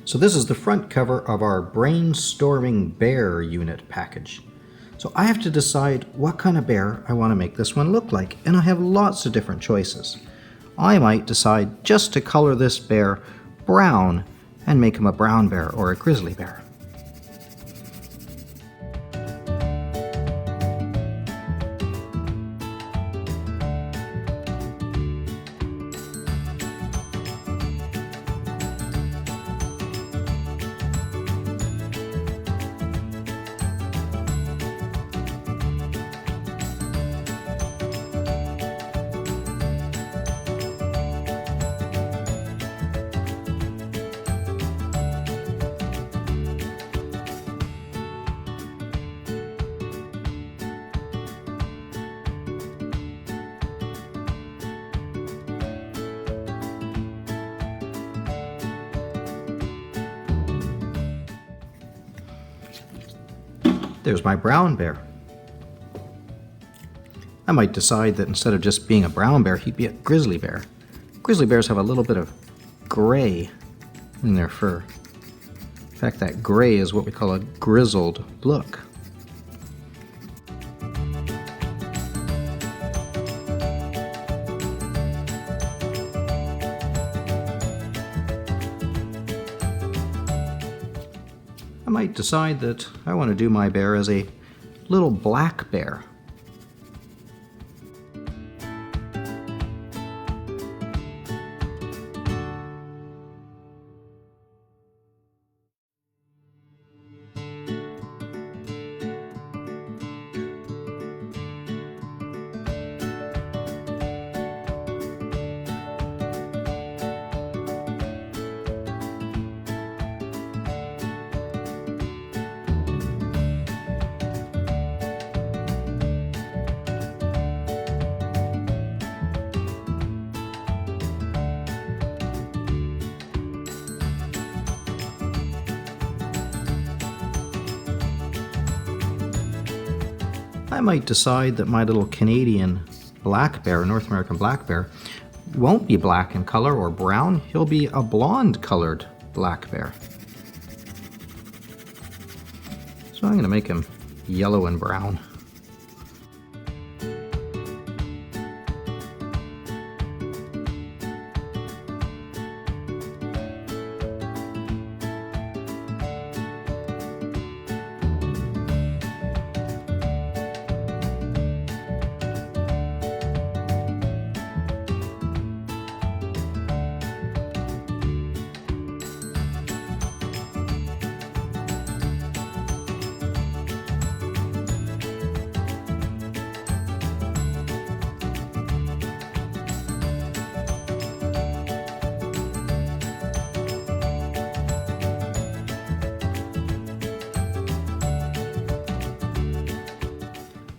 So this is the front cover of our Brainstorming Bear unit package. So I have to decide what kind of bear I want to make this one look like, and I have lots of different choices. I might decide just to color this bear brown and make him a brown bear or a grizzly bear. There's my brown bear. I might decide that instead of just being a brown bear, he'd be a grizzly bear. Grizzly bears have a little bit of gray in their fur. In fact, that gray is what we call a grizzled look. I might decide that I want to do my bear as a little black bear. I might decide that my little Canadian black bear, North American black bear, won't be black in color or brown. He'll be a blonde colored black bear. So I'm going to make him yellow and brown.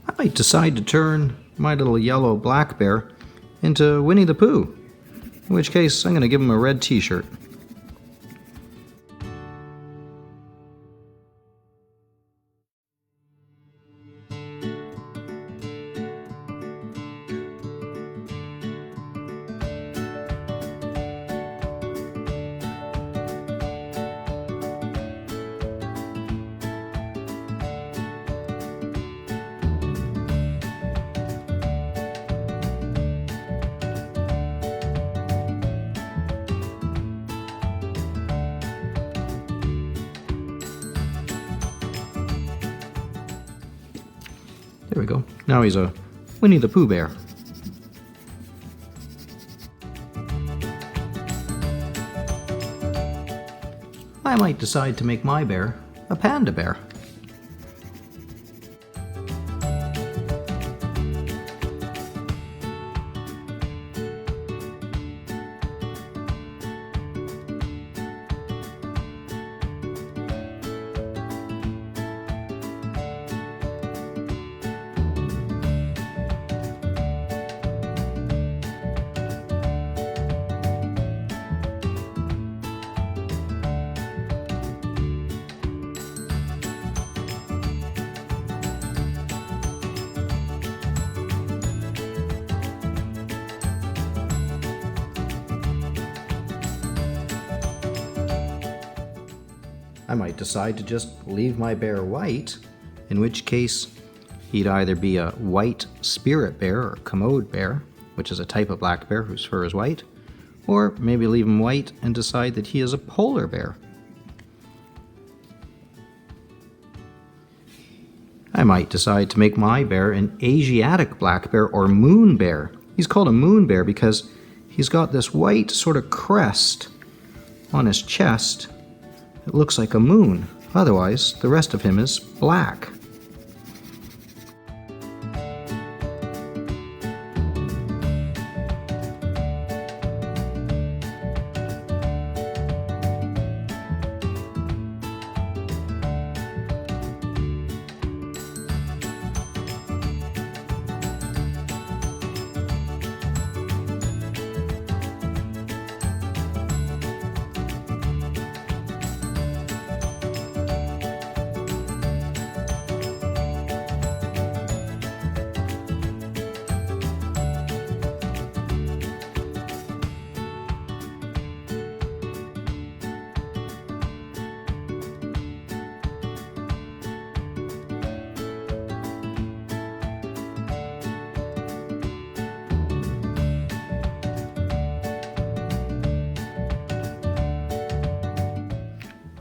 I might decide to turn my little yellow black bear into Winnie the Pooh, in which case I'm going to give him a red t-shirt. There we go. Now he's a Winnie the Pooh bear. I might decide to make my bear a panda bear. I might decide to just leave my bear white, in which case he'd either be a white spirit bear or commode bear, which is a type of black bear whose fur is white, or maybe leave him white and decide that he is a polar bear. I might decide to make my bear an Asiatic black bear or moon bear. He's called a moon bear because he's got this white sort of crest on his chest. It looks like a moon. Otherwise, the rest of him is black.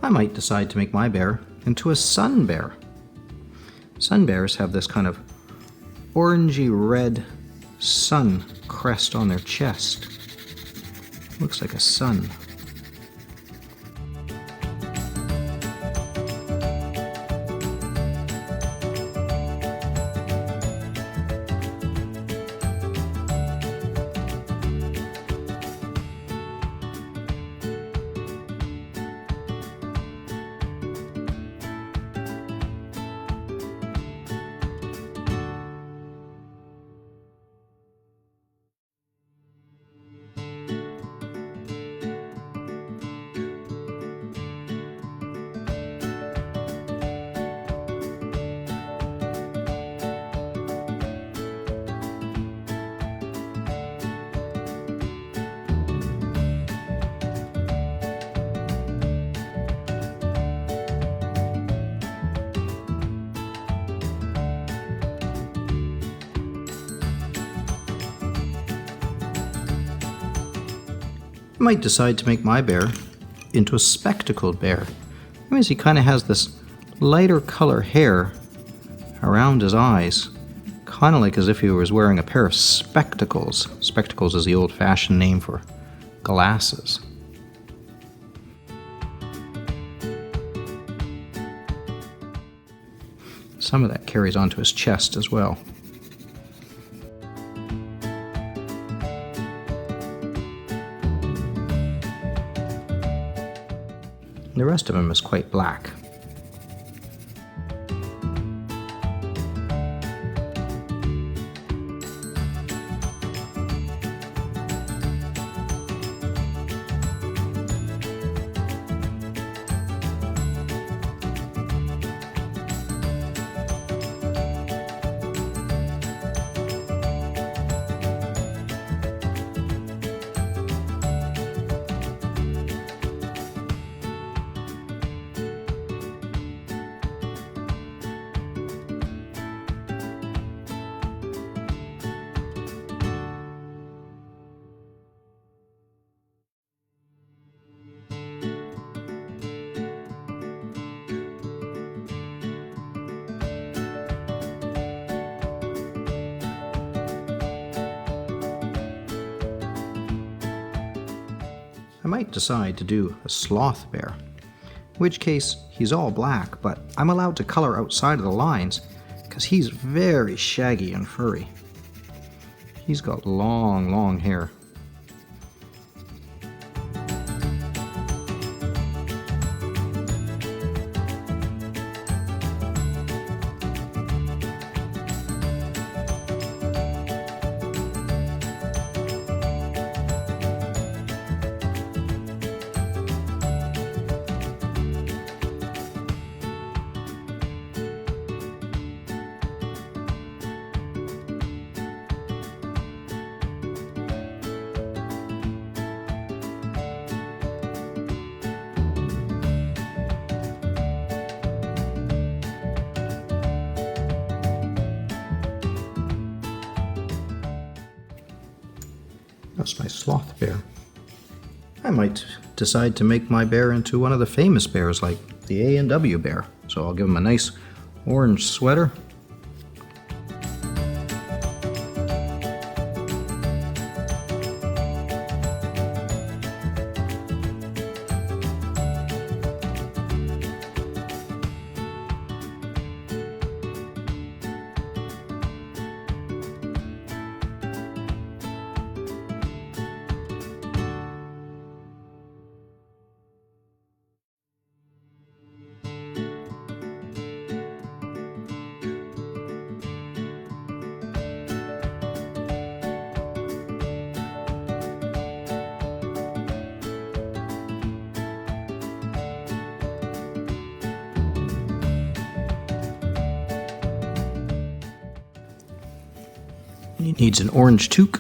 I might decide to make my bear into a sun bear. Sun bears have this kind of orangey red sun crest on their chest. Looks like a sun. I might decide to make my bear into a spectacled bear. That means he kind of has this lighter color hair around his eyes, kind of like as if he was wearing a pair of spectacles. Spectacles is the old-fashioned name for glasses. Some of that carries onto his chest as well. The rest of him is quite black. I might decide to do a sloth bear, in which case he's all black, but I'm allowed to color outside of the lines because he's very shaggy and furry. He's got long, long hair. That's my Sloth Bear. I might decide to make my bear into one of the famous bears like the A&W Bear. So I'll give him a nice orange sweater. He needs an orange toque.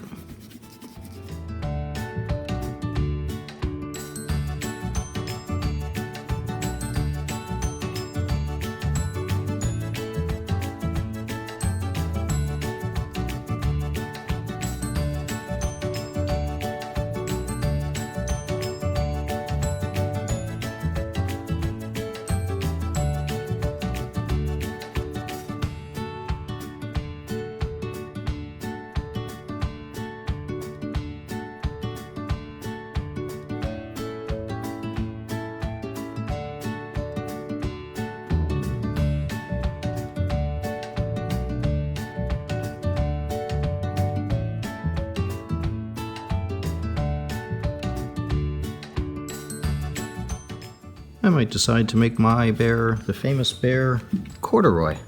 I might decide to make my bear the famous bear Corduroy, in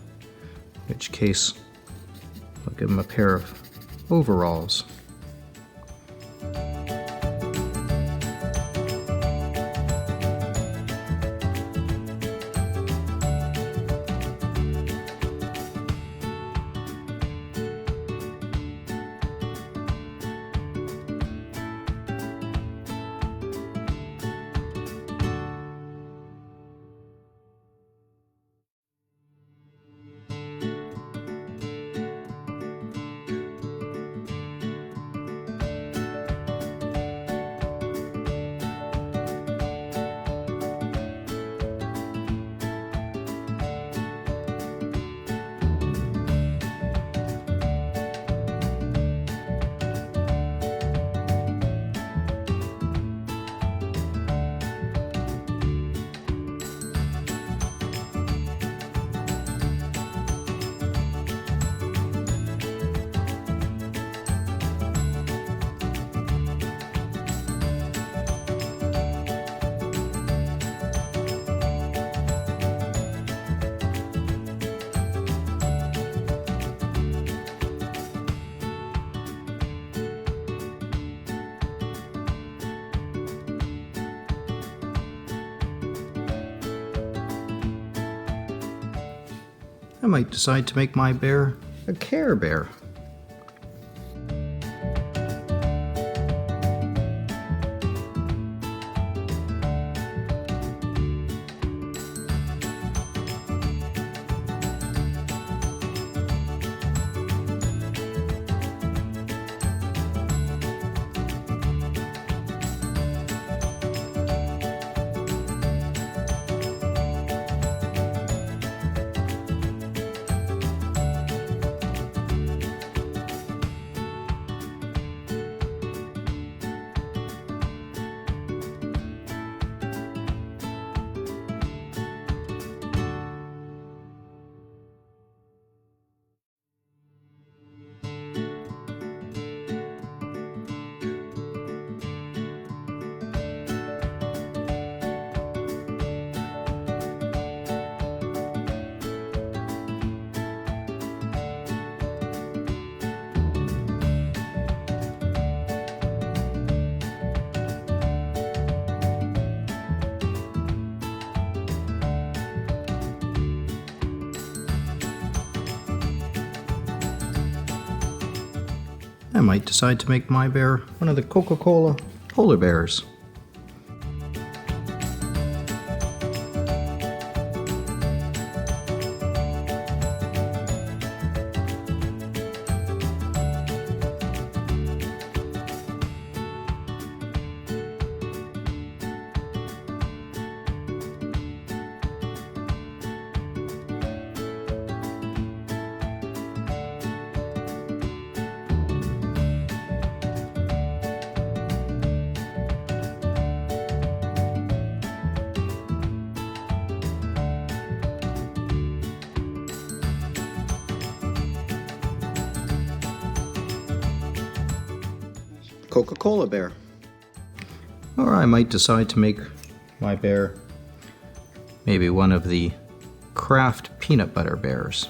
which case I'll give him a pair of overalls. I might decide to make my bear a Care Bear. I might decide to make my bear one of the Coca-Cola polar bears. Coca-Cola bear. Or I might decide to make my bear maybe one of the Kraft peanut butter bears.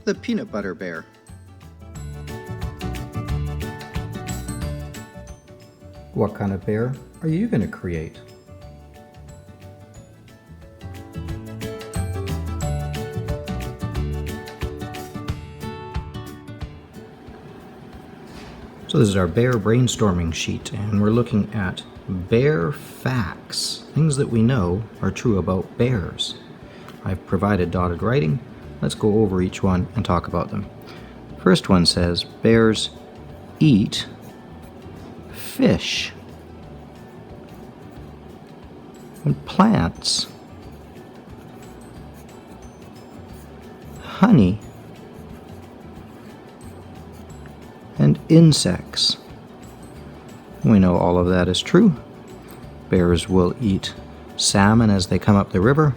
The peanut butter bear. What kind of bear are you going to create? So this is our Bear brainstorming sheet, and we're looking at bear facts, things that we know are true about bears. I've provided dotted writing. Let's go over each one and talk about them. First one says bears eat fish and plants, honey, and insects. We know all of that is true. Bears will eat salmon as they come up the river.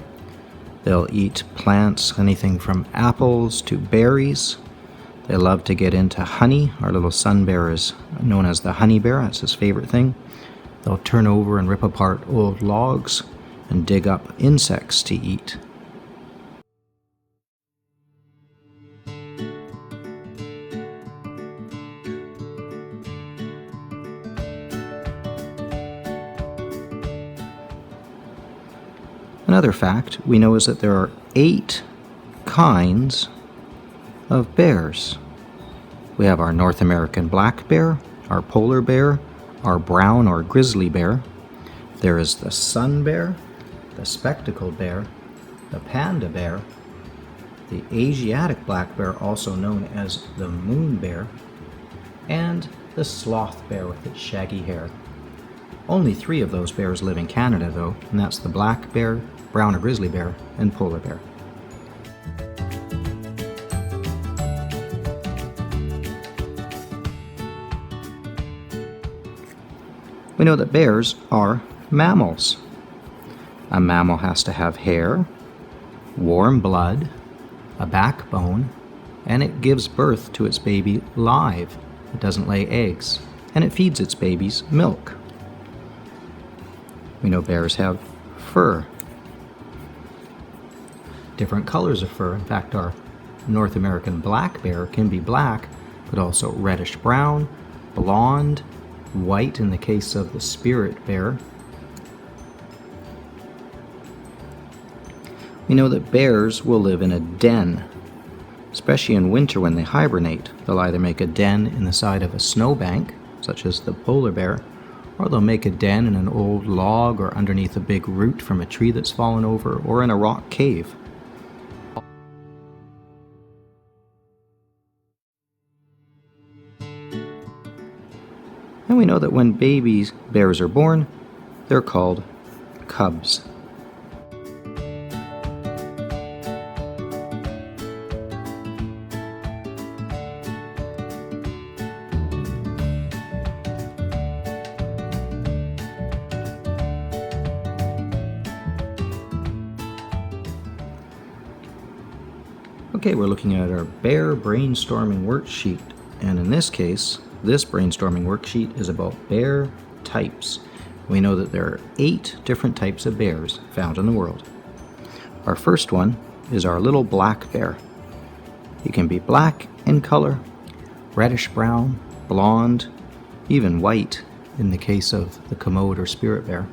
They'll eat plants, anything from apples to berries. They love to get into honey. Our little sun bear is known as the honey bear. That's his favorite thing. They'll turn over and rip apart old logs and dig up insects to eat. Another fact we know is that there are 8 kinds of bears. We have our North American black bear, our polar bear, our brown or grizzly bear. There is the sun bear, the spectacled bear, the panda bear, the Asiatic black bear, also known as the moon bear, and the sloth bear with its shaggy hair. Only 3 of those bears live in Canada though, and that's the black bear, brown or grizzly bear, and polar bear. We know that bears are mammals. A mammal has to have hair, warm blood, a backbone, and it gives birth to its baby live. It doesn't lay eggs, and it feeds its babies milk. We know bears have fur. Different colors of fur. In fact, our North American black bear can be black, but also reddish brown, blonde, white in the case of the spirit bear. We know that bears will live in a den, especially in winter when they hibernate. They'll either make a den in the side of a snowbank, such as the polar bear, or they'll make a den in an old log or underneath a big root from a tree that's fallen over, or in a rock cave. And we know that when babies bears are born, they're called cubs. Okay, we're looking at our Bear brainstorming worksheet, and in this case, this brainstorming worksheet is about bear types. We know that there are 8 different types of bears found in the world. Our first one is our little black bear. He can be black in color, reddish brown, blonde, even white in the case of the commode or spirit bear.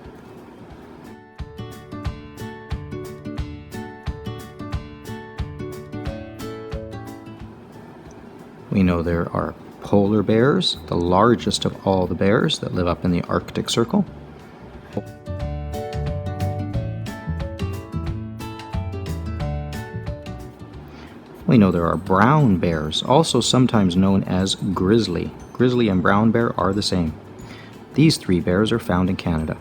We know there are polar bears, the largest of all the bears that live up in the Arctic Circle. We know there are brown bears, also sometimes known as grizzly. Grizzly and brown bear are the same. These three bears are found in Canada.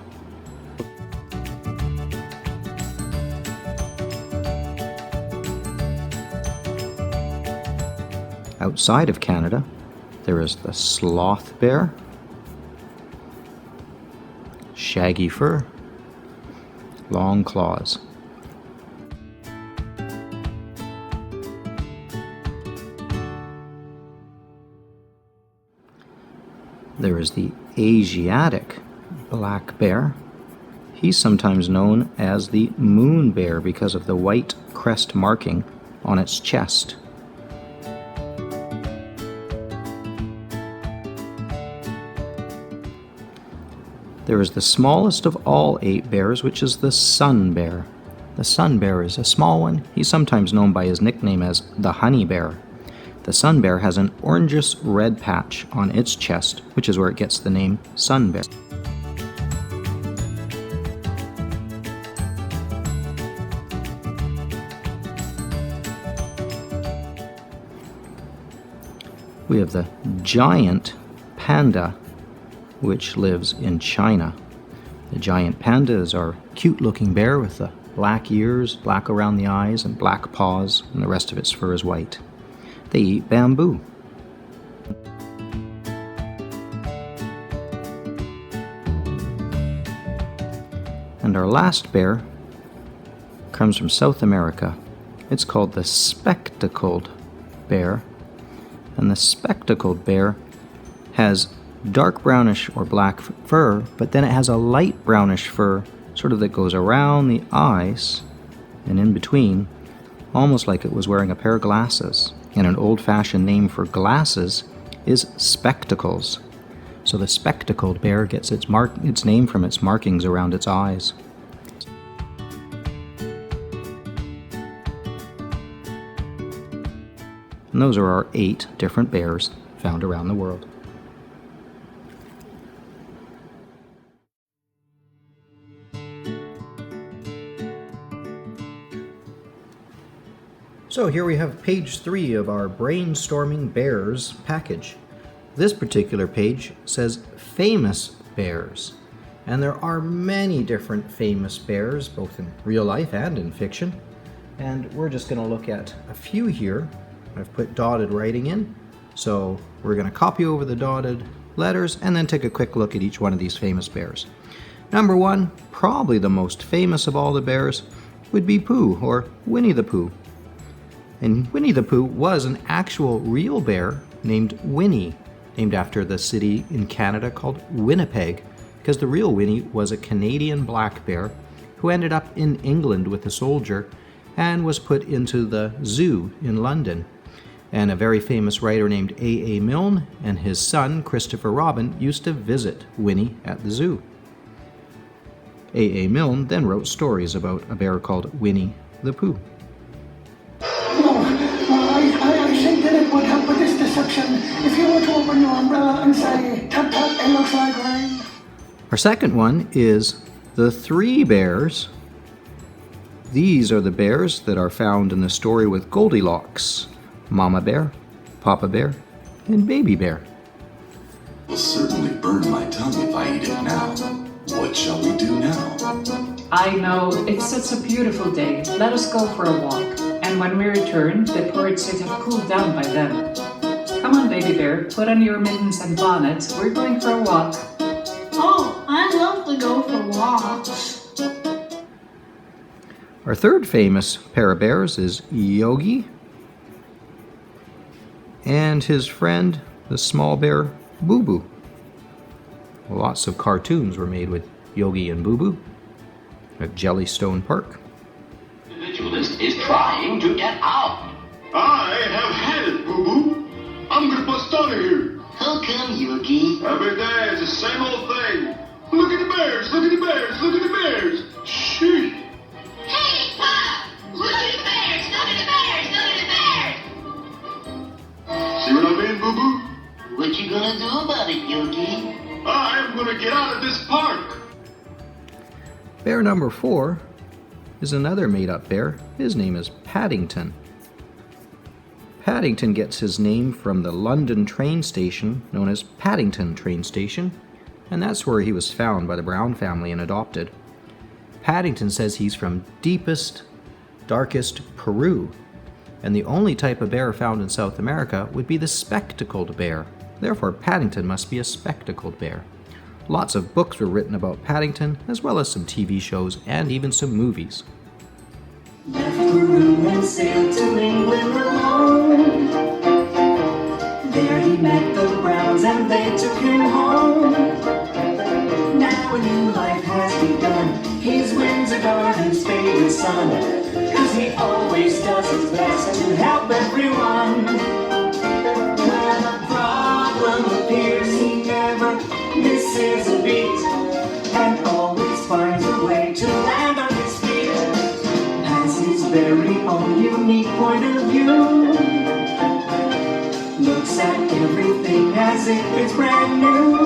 Outside of Canada, there is the sloth bear, shaggy fur, long claws. There is the Asiatic black bear. He's sometimes known as the moon bear because of the white crest marking on its chest. There is the smallest of all 8 bears, which is the sun bear. The sun bear is a small one. He's sometimes known by his nickname as the honey bear. The sun bear has an orangish red patch on its chest, which is where it gets the name sun bear. We have the giant panda, which lives in China. The giant panda is our cute-looking bear with the black ears, black around the eyes, and black paws, and the rest of its fur is white. They eat bamboo. And our last bear comes from South America. It's called the spectacled bear. And the spectacled bear has dark brownish or black fur, but then it has a light brownish fur, sort of that goes around the eyes and in between, almost like it was wearing a pair of glasses. And an old-fashioned name for glasses is spectacles. So the spectacled bear gets its name from its markings around its eyes. And those are our 8 different bears found around the world. So here we have page 3 of our Brainstorming Bears package. This particular page says famous bears. And there are many different famous bears, both in real life and in fiction. And we're just going to look at a few here. I've put dotted writing in. So we're going to copy over the dotted letters and then take a quick look at each one of these famous bears. Number 1, probably the most famous of all the bears, would be Pooh, or Winnie the Pooh. And Winnie the Pooh was an actual real bear named Winnie, named after the city in Canada called Winnipeg, because the real Winnie was a Canadian black bear who ended up in England with a soldier and was put into the zoo in London. And a very famous writer named A.A. Milne and his son, Christopher Robin, used to visit Winnie at the zoo. A.A. Milne then wrote stories about a bear called Winnie the Pooh. I think that it would help with this deception if you were to open your umbrella and say, tut tut, it looks like rain. Our second one is the 3 bears. These are the bears that are found in the story with Goldilocks: Mama Bear, Papa Bear, and Baby Bear. Will certainly burn my tongue if I eat it now. What shall we do now? I know, it's such a beautiful day. Let us go for a walk. And when we return, the porridge should have cooled down by then. Come on, Baby Bear, put on your mittens and bonnet. We're going for a walk. Oh, I love to go for walks. Our third famous pair of bears is Yogi and his friend, the small bear, Boo Boo. Lots of cartoons were made with Yogi and Boo Boo at Jellystone Park. Individualist is trying to get out. I have had it, Boo-Boo. I'm gonna bust out of here. How come, Yogi? Every day it's the same old thing. Look at the bears, look at the bears, look at the bears. Sheesh. Hey, Pop! Look at the bears! Look at the bears! Look at the bears! See what I'm Come in, Boo-Boo. What you gonna do about it, Yogi? I'm gonna get out of this park. Bear number 4 is another made-up bear. His name is Paddington. Paddington gets his name from the London train station known as Paddington train station, and that's where he was found by the Brown family and adopted. Paddington says he's from deepest, darkest Peru, and the only type of bear found in South America would be the spectacled bear. Therefore, Paddington must be a spectacled bear. Lots of books were written about Paddington, as well as some TV shows and even some movies. Left Peru and sailed to England alone. There he met the Browns and they took him home. Now a new life has begun. His Windsor Gardens favorite son, 'cause he always does his best to help everyone. When a problem appears, he never misses a beat and always finds a way to land on his feet. Has his very own unique point of view. Looks at everything as if it's brand new.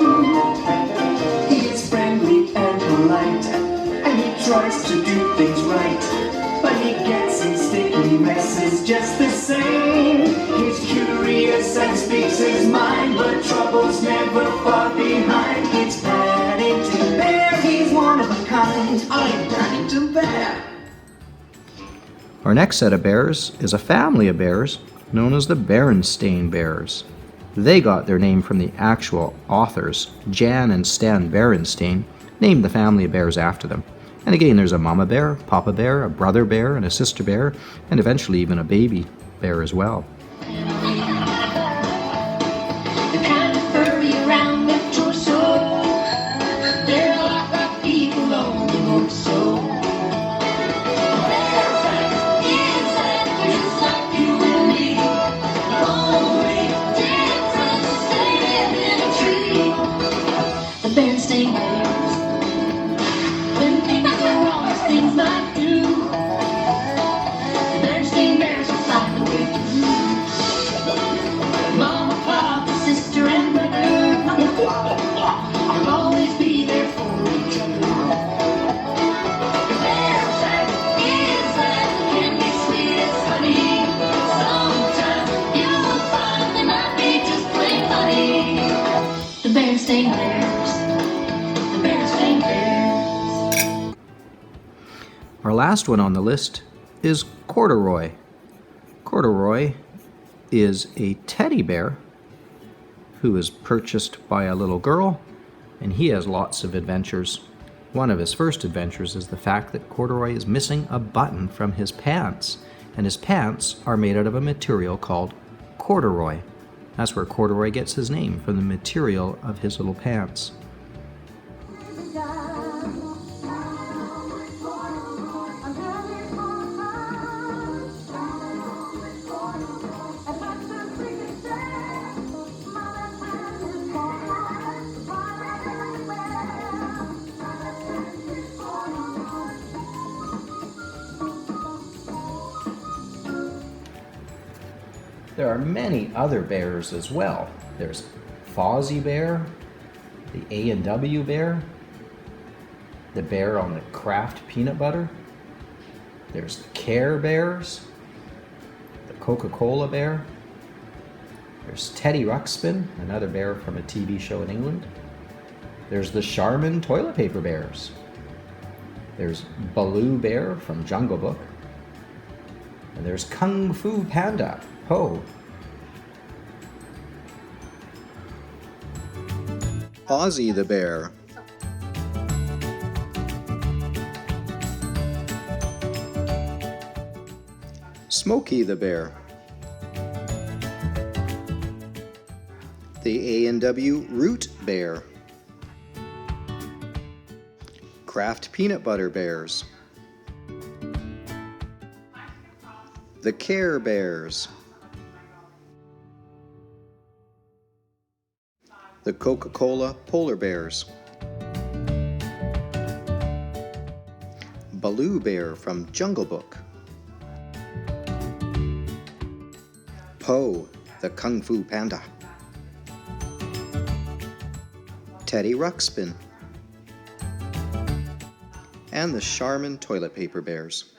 He is friendly and polite, and he tries to do things right, but he gets in sticky messes just the same. He's curious and speaks his mind, but trouble's never far behind. It's Paddington Bear, he's one of a kind. I'm Paddington Bear. Our next set of bears is a family of bears known as the Berenstain Bears. They got their name from the actual authors, Jan and Stan Berenstain, named the family of bears after them. And again, there's a mama bear, papa bear, a brother bear, and a sister bear, and eventually even a baby bear as well. The kind of furry around the torso. There are a lot of people on the boat, so just like you and me. Only difference staying in a tree. The Berenstain Bears. When things go wrong, as things might do, the Berenstain Bears will find a way through. Mama, papa, sister, and brother will always be there for each other. The Bears can be sweet as honey. Sometimes you'll find they might be just plain funny. The Berenstain Bears. The Berenstain Bears. Our last one on the list is Corduroy. Corduroy is a teddy bear who is purchased by a little girl, and he has lots of adventures. One of his first adventures is the fact that Corduroy is missing a button from his pants, and his pants are made out of a material called corduroy. That's where Corduroy gets his name, from the material of his little pants. There are many other bears as well. There's Fozzie Bear, the A&W Bear, the bear on the Kraft peanut butter. There's the Care Bears, the Coca-Cola Bear. There's Teddy Ruxpin, another bear from a TV show in England. There's the Charmin toilet paper bears. There's Baloo Bear from Jungle Book. And there's Kung Fu Panda, Po. Ozzy the Bear. Smokey the Bear. The A&W Root Bear. Kraft Peanut Butter Bears. The Care Bears. The Coca-Cola Polar Bears. Baloo Bear from Jungle Book. Po, the Kung Fu Panda, Teddy Ruxpin, and the Charmin toilet paper bears.